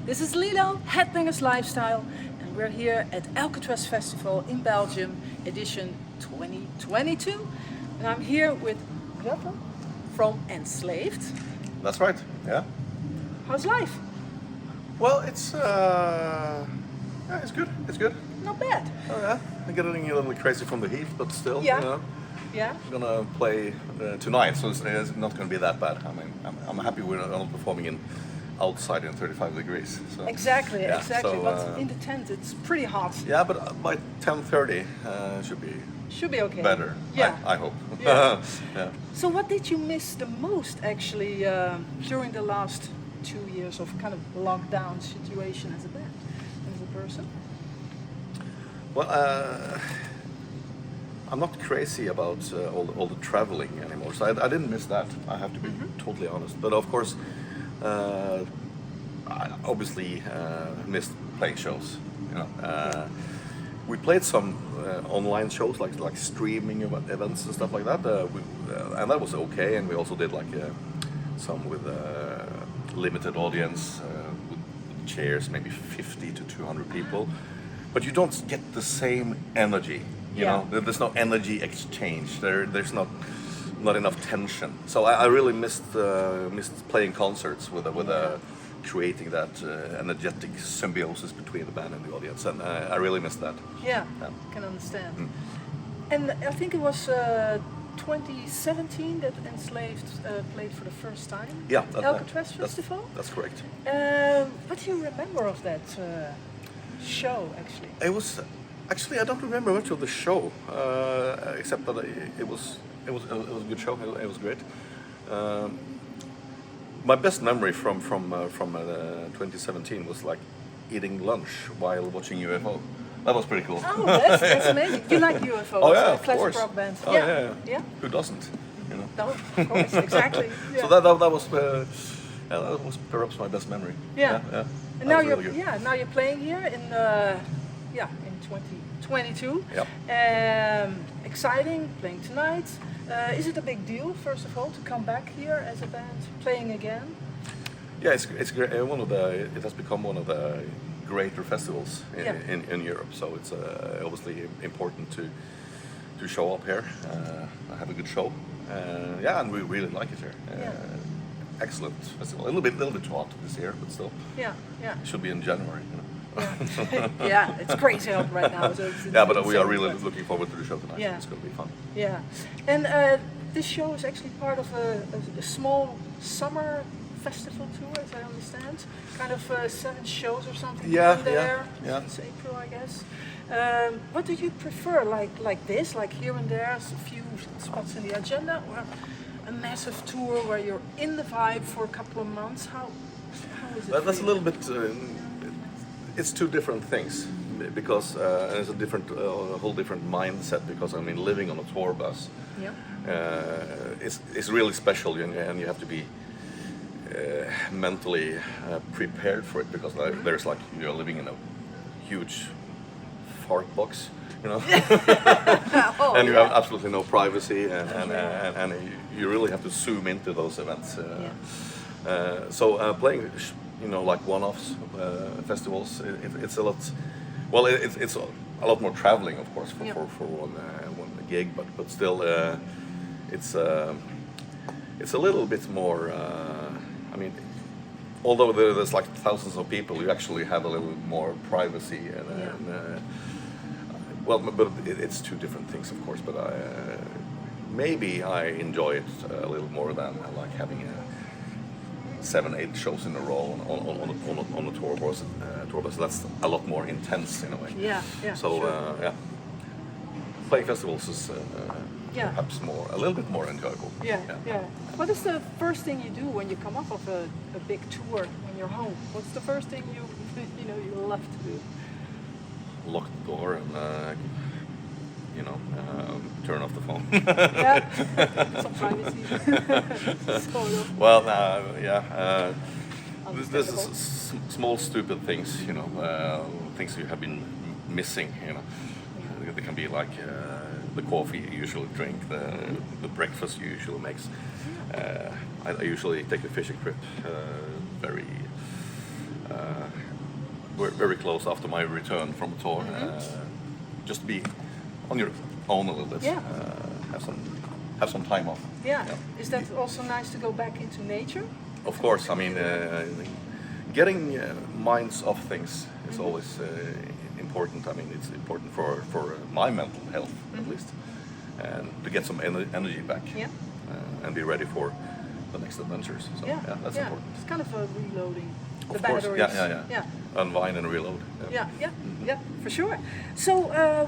This is Lilo, Headbangers Lifestyle, and we're here at Alcatraz Festival in Belgium, edition 2022. And I'm here with Grutle from Enslaved. That's right, yeah. How's life? Well, it's good, it's good. Not bad. Oh yeah, I'm getting a little crazy from the heat, but still, Yeah. you know. Yeah? I'm gonna play tonight, so it's not gonna be that bad. I mean, I'm happy we're not performing outside in 35 degrees. So. Exactly. So, but in the tent it's pretty hot. Yeah, but by 10:30 Should be okay. better. Yeah. I hope. Yeah. Yeah. So what did you miss the most actually during the last 2 years of kind of lockdown situation as a band, as a person? Well, I'm not crazy about all the traveling anymore, so I didn't miss that. I have to be totally honest. But of course, I obviously missed playing shows. You know, we played some online shows like streaming events and stuff like that, and that was okay. And we also did like some with limited audience, with chairs, maybe 50 to 200 people. But you don't get the same energy. You know, there's no energy exchange. There's not enough tension. So I really missed playing concerts with creating that energetic symbiosis between the band and the audience, and I really missed that. Yeah, can understand. And I think it was 2017 that Enslaved played for the first time. Yeah, Alcatraz Festival. That's correct. What do you remember of that show actually? It was actually, I don't remember much of the show, except that it was a good show. It was great. My best memory from 2017 was like eating lunch while watching UFO. That was pretty cool. Oh, that's amazing. You like UFO? Oh yeah, of classic course. rock band. Oh yeah. Who doesn't? You know. No, of course, exactly. Yeah. So that was perhaps my best memory. Yeah. And now really good. now you're playing here in in 2022. Yep. Exciting, playing tonight. Is it a big deal, first of all, to come back here as a band, playing again? Yeah, it's great. It has become one of the greater festivals in Europe. So it's obviously important to show up here, have a good show. And we really like it here. Excellent festival. A little bit too hot this year, but still. Yeah. It should be in January. You know. Yeah, it's crazy out right now. So but we are really looking forward to the show tonight. Yeah. It's going to be fun. Yeah, and this show is actually part of a small summer festival tour, as I understand. Kind of 7 shows or something. Yeah. Since April, I guess. What do you prefer, like this, like here and there, a few spots in the agenda, or a massive tour where you're in the vibe for a couple of months? How is it? That's a little bit. It's two different things because it's a whole different mindset. Because I mean, living on a tour bus, it's really special, and you have to be mentally prepared for it, because there's like you're living in a huge fart box, you know, and you have absolutely no privacy, and you really have to zoom into those events. So playing, like one-offs festivals, it's a lot. Well, it's a lot more traveling, of course, for one gig, but still, it's a little bit more. I mean, although there's like thousands of people, you actually have a little more privacy, but it's two different things, of course. But maybe I enjoy it a little more than like having 7-8 shows in a row on a tour bus. That's a lot more intense in a way. Yeah. So sure. Playing festivals is perhaps a little bit more enjoyable. Yeah. What is the first thing you do when you come off of a big tour when you're home? What's the first thing you love to do? Lock the door and turn off the phone. Some privacy. Sort of. Well, this is small stupid things, things you have been missing. They can be like the coffee you usually drink, the breakfast you usually make. I usually take a fishing trip very we're very close after my return from a tour. Just be on your own a little bit. Yeah. Have some time off. Yeah. Is that also nice to go back into nature? Of course. I mean, getting minds off things is always important. I mean, it's important for my mental health at least, and to get some energy back. Yeah. And be ready for the next adventures. So that's important. It's kind of a reloading. The Of course. batteries. Yeah. Unwind and reload. Yeah, for sure. So,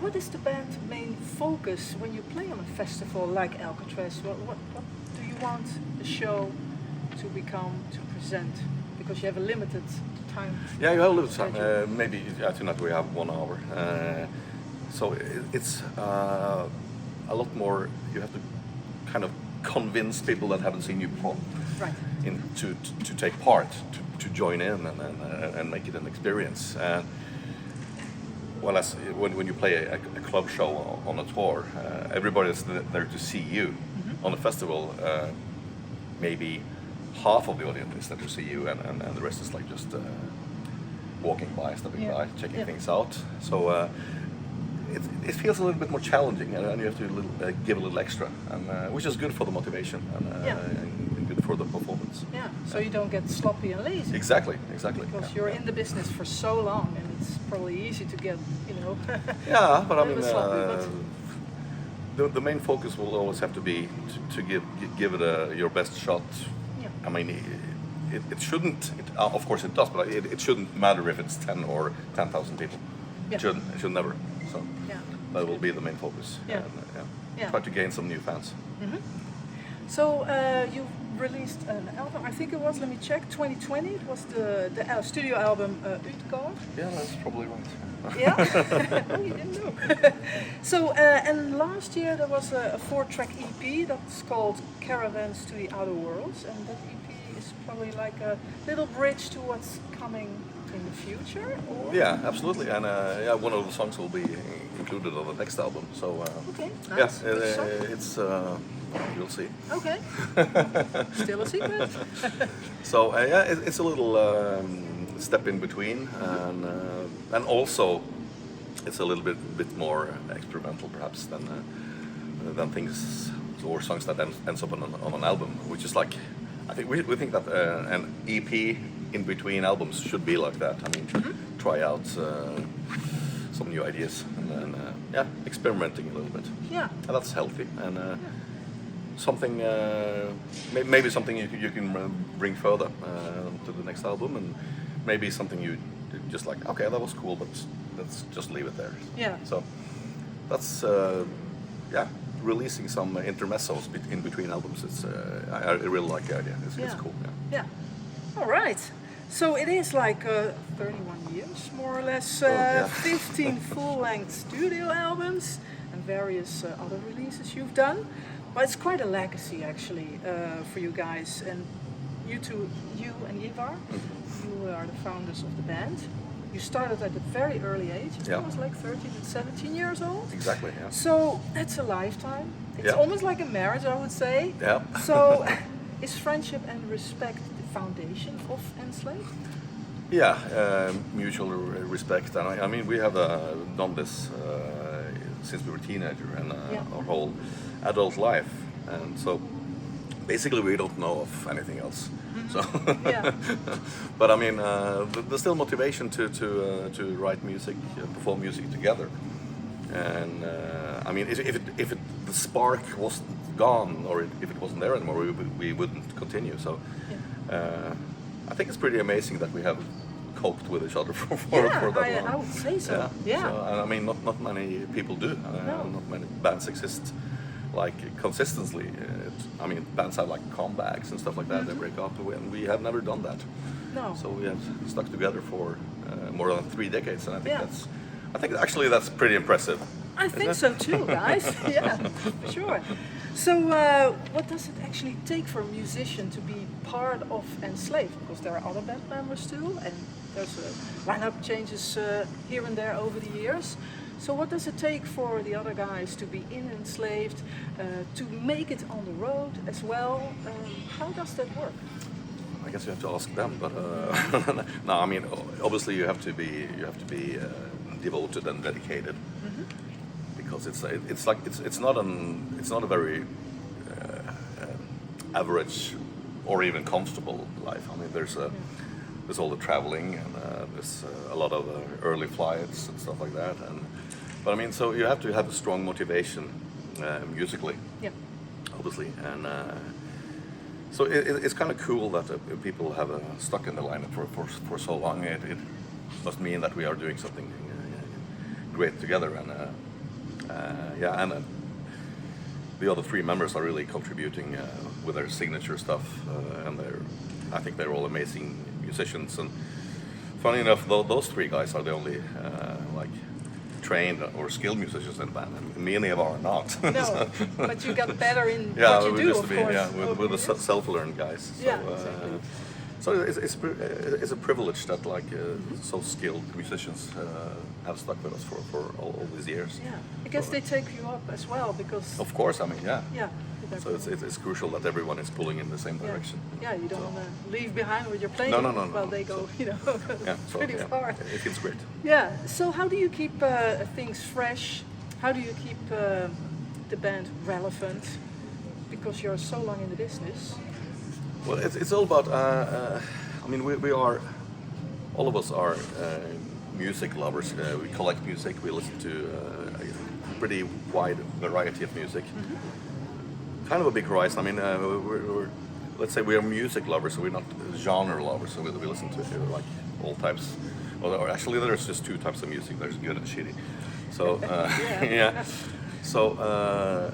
what is the band's main focus when you play on a festival like Alcatraz? What do you want the show to become, to present? Because you have a limited time. Yeah, you have a little time. Maybe tonight we have 1 hour. So it's a lot more. You have to kind of convince people that haven't seen you before, Right. to take part, to join in and make it an experience. Well, as when you play a club show on a tour, everybody's there to see you. On a festival, maybe half of the audience is there to see you, and the rest is like just walking by, stepping by, checking things out. So it feels a little bit more challenging, and you have to give a little extra, and which is good for the motivation and good for the performance. Yeah. So you don't get sloppy and lazy. Exactly. Because you're in the business for so long, and it's probably easy to get, Yeah, but I mean, sloppy, but the main focus will always have to be to give it your best shot. Yeah. I mean, it shouldn't. Of course, it does, but it shouldn't matter if it's 10 or 10,000 people. Yeah. It should never. So that will be the main focus. Yeah. And, Try to gain some new fans. So you released an album. I think it was. Let me check. 2020. It was the studio album Utgard. Yeah, that's probably right. Yeah. Oh, you didn't know. So and last year there was a 4-track EP that's called Caravans to the Outer Worlds, and that EP is probably like a little bridge to what's coming in the future. Or? Yeah, absolutely. And one of the songs will be included on the next album. So okay, nice. It's you'll see. Okay. Still a secret. So it's a little step in between, and also it's a little bit more experimental perhaps than things or songs that ends up on an album, which is like, I think we think that an EP in between albums should be like that. I mean, try out some new ideas and then experimenting a little bit. Yeah. And that's healthy and something maybe something you can bring further to the next album, and maybe something you just like, okay, that was cool, but let's just leave it there. Yeah. So that's releasing some intermezzo's in between albums. It's I really like the idea. It's cool. Yeah. All right. So it is like 31 years, more or less, 15 full-length studio albums and various other releases you've done. But it's quite a legacy, actually, for you guys. And you and Ivar, you are the founders of the band. You started at a very early age. I think it was like 13 and 17 years old. Exactly, yeah. So that's a lifetime. It's almost like a marriage, I would say. Yeah. So is friendship and respect the foundation of Enslaved? Yeah, mutual respect. And I mean, we have done this since we were teenagers and our whole adult life. And so basically we don't know of anything else. So, but I mean, there's still motivation to write music, perform music together. And I mean, if the spark was gone, or if it wasn't there anymore, we wouldn't continue. So, I think it's pretty amazing that we have coped with each other for that long. I would say so. Yeah. So, and I mean, not many people do. Not many bands exist like consistently. I mean, bands have like comebacks and stuff like that. They break up, and we have never done that. No. So we have stuck together for more than 3 decades, and I think actually that's pretty impressive. I think so too, guys. Yeah, for sure. So, what does it actually take for a musician to be part of Enslaved? Because there are other band members too, and there's lineup changes here and there over the years. So, what does it take for the other guys to be in Enslaved, to make it on the road as well? How does that work? I guess you have to ask them. But no, I mean, obviously you have to be devoted and dedicated, because it's not a very average or even comfortable life. I mean, there's all the traveling, and there's a lot of early flights and stuff like that. But I mean, so you have to have a strong motivation musically, obviously, and so it's kind of cool that people have stuck in the lineup for so long. It must mean that we are doing something great together, and and the other three members are really contributing with their signature stuff, and I think they're all amazing musicians. And funny enough, those three guys are the only trained or skilled musicians in the band, and many of are not. No, but you got better in what you do, of course. Yeah, with the self-learned guys. So, exactly. So it's a privilege that so skilled musicians have stuck with us for all these years. Yeah, I guess they take you up as well, because. Of course, I mean, yeah. Yeah. So it's crucial that everyone is pulling in the same direction. Yeah, you don't want to leave behind what you're playing. No. Well, they go, pretty far. It feels great. Yeah. So how do you keep things fresh? How do you keep the band relevant? Because you're so long in the business. Well, it's all about. I mean, we are. All of us are music lovers. We collect music. We listen to a pretty wide variety of music. Kind of a big horizon. I mean, let's say we are music lovers, so we're not genre lovers. So we listen to all types. Or actually, there's just two types of music. There's good and shitty. So yeah. So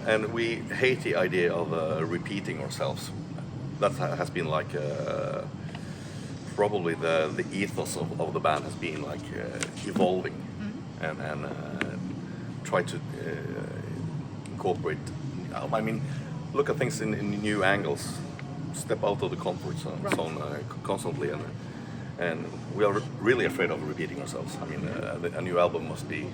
and we hate the idea of repeating ourselves. That has been probably the ethos of the band has been evolving and try to incorporate. I mean, look at things in new angles, step out of the comfort zone constantly, and we are really afraid of repeating ourselves. I mean, a new album must be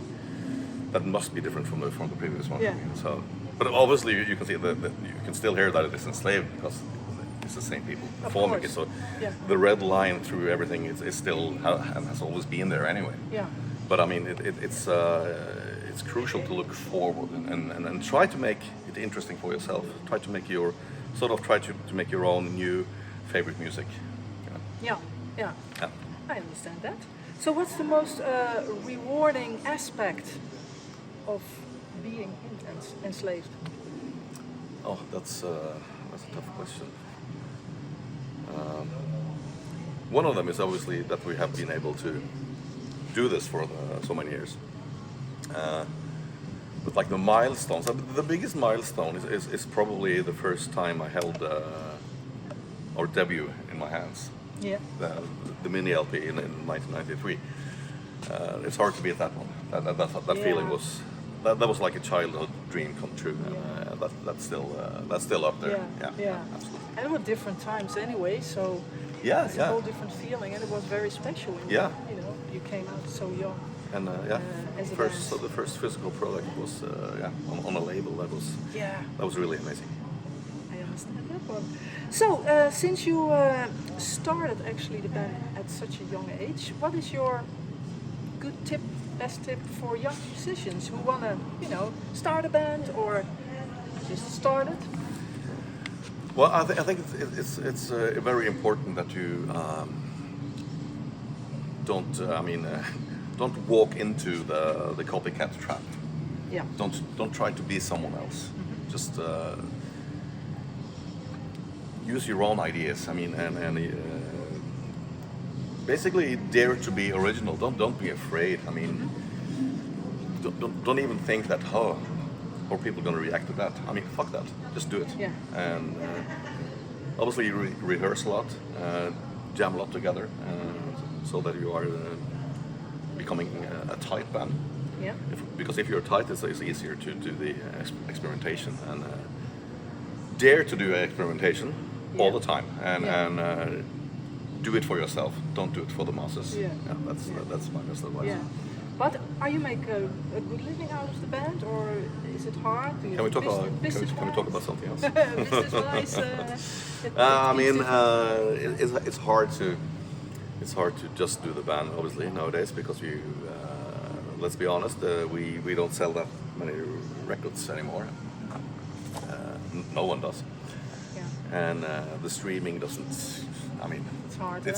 different from the previous one. Yeah. So, but obviously you can see that you can still hear that it is Enslaved because it's the same people performing it. So the red line through everything is still and has always been there anyway. Yeah. But I mean, it's crucial to look forward and try to make it interesting for yourself. Try to make make your own new favorite music. Yeah. I understand that. So what's the most rewarding aspect of being enslaved? Oh, that's a tough question. One of them is obviously that we have been able to do this for so many years. But the milestones, the biggest milestone is probably the first time I held our debut in my hands. Yeah. The mini LP in 1993. It's hard to beat that one. That feeling was that was like a childhood dream come true. That's still up there. Yeah, absolutely. And it were different times anyway, so it's a whole different feeling, and it was very special. When you came out so young. And as a the first physical product was on a label that was really amazing. I understand that one. So since you started actually the band at such a young age, what is your best tip for young musicians who want to start a band or just start it? Well, I think it's very important that you don't walk into the copycat trap. Yeah. Don't try to be someone else. Just use your own ideas. I mean, and basically dare to be original. Don't be afraid. I mean, don't even think that how are people going to react to that. I mean, fuck that. Just do it. Yeah. And obviously you rehearse a lot, jam a lot together, so that you are becoming a tight band. Yeah. Because if you're tight, it's easier to do the experimentation and dare to do experimentation all the time and do it for yourself. Don't do it for the masses. Yeah. That's my best advice. Yeah. But are you make a good living out of the band, or is Is it hard? Can we talk about something else? Business-wise, I mean, it's hard to just do the band obviously nowadays because let's be honest, we don't sell that many records anymore. No one does. Yeah. And the streaming doesn't. I mean, it's hard. It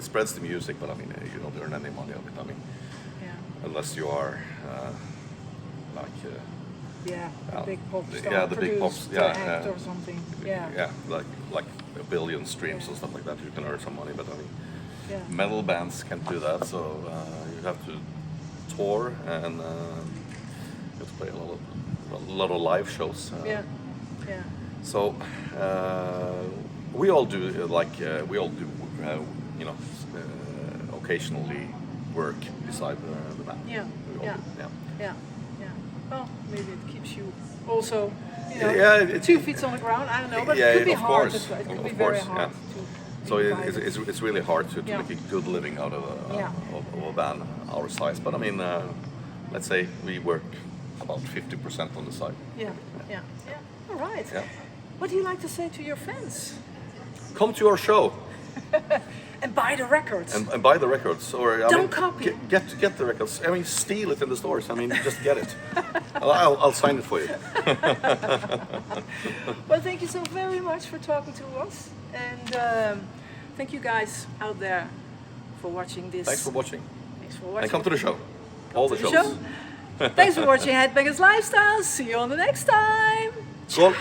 spreads the music, but I mean, you don't earn any money of it. I mean, unless you are a big pop star, yeah, the big pops, act or something. Yeah, like a billion streams or stuff like that. You can earn some money, but I mean, metal bands can't do that. So you have to tour and you have to play a lot of live shows. So we all do occasionally work beside the band. Well, maybe it keeps you also, 2 feet on the ground. I don't know, but it could be hard. It could be very hard. So it's really hard to make a good living out of a band our size. But I mean, let's say we work about 50% on the side. Yeah. All right. Yeah. What do you like to say to your fans? Come to our show. And buy the records. And buy the records, or don't copy. Get the records. I mean, steal it in the stores. I mean, just get it. I'll sign it for you. Well, thank you so very much for talking to us, and thank you guys out there for watching this. Thanks for watching. And come to the show. All the shows. Thanks for watching Headbangers Lifestyle. See you on the next time. Skål.